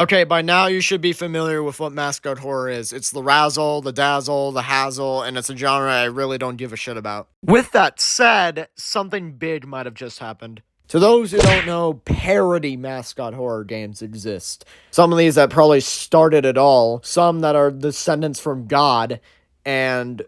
Okay, by now you should be familiar with what mascot horror is. It's the razzle, the dazzle, the hazzle, and it's a genre I really don't give a shit about. With that said, something big might have just happened. To those who don't know, parody mascot horror games exist. Some of these that probably started it all, some that are descendants from God, and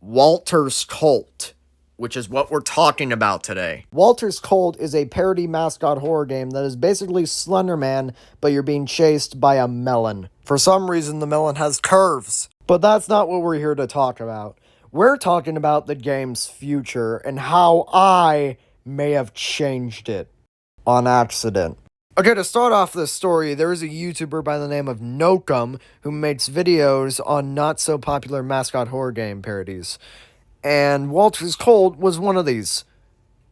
Walter's Cult, which is what we're talking about today. Walter's Cult is a parody mascot horror game that is basically Slender Man, but you're being chased by a melon. For some reason, the melon has curves. But that's not what we're here to talk about. We're talking about the game's future and how I may have changed it on accident. Okay, to start off this story, there is a YouTuber by the name of Nokum who makes videos on not-so-popular mascot horror game parodies. And Walter's Cold was one of these.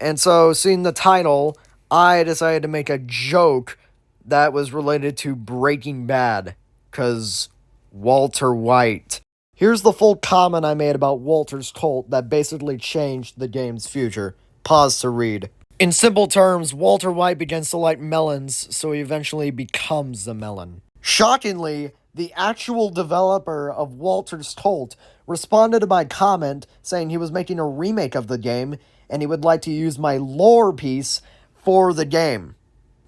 And so, seeing the title, I decided to make a joke that was related to Breaking Bad. Because Walter White. Here's the full comment I made about Walter's Cult that basically changed the game's future. Pause to read. In simple terms, Walter White begins to like melons, so he eventually becomes the melon. Shockingly, the actual developer of Walter's Cult responded to my comment saying he was making a remake of the game and he would like to use my lore piece for the game.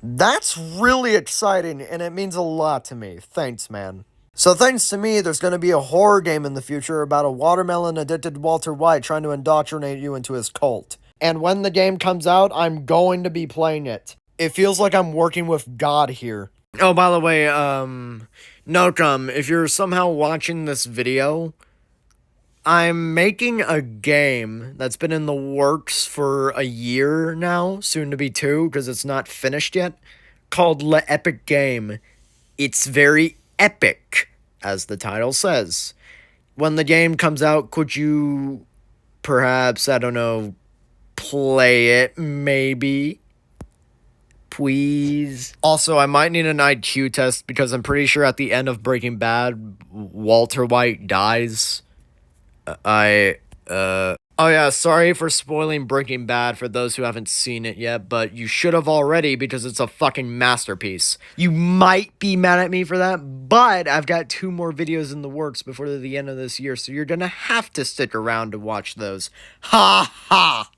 That's really exciting and it means a lot to me. Thanks, man. So thanks to me, there's going to be a horror game in the future about a watermelon-addicted Walter White trying to indoctrinate you into his cult. And when the game comes out, I'm going to be playing it. It feels like I'm working with God here. Oh, by the way, Nokum, if you're somehow watching this video, I'm making a game that's been in the works for a year now, soon to be 2, because it's not finished yet, called Le Epic Game. It's very epic, as the title says. When the game comes out, could you perhaps, I don't know, play it, maybe? Please. Also, I might need an IQ test because I'm pretty sure at the end of Breaking Bad, Walter White dies. Oh yeah, sorry for spoiling Breaking Bad for those who haven't seen it yet, but you should have already because it's a fucking masterpiece. You might be mad at me for that, but I've got 2 more videos in the works before the end of this year, so you're gonna have to stick around to watch those. Ha ha!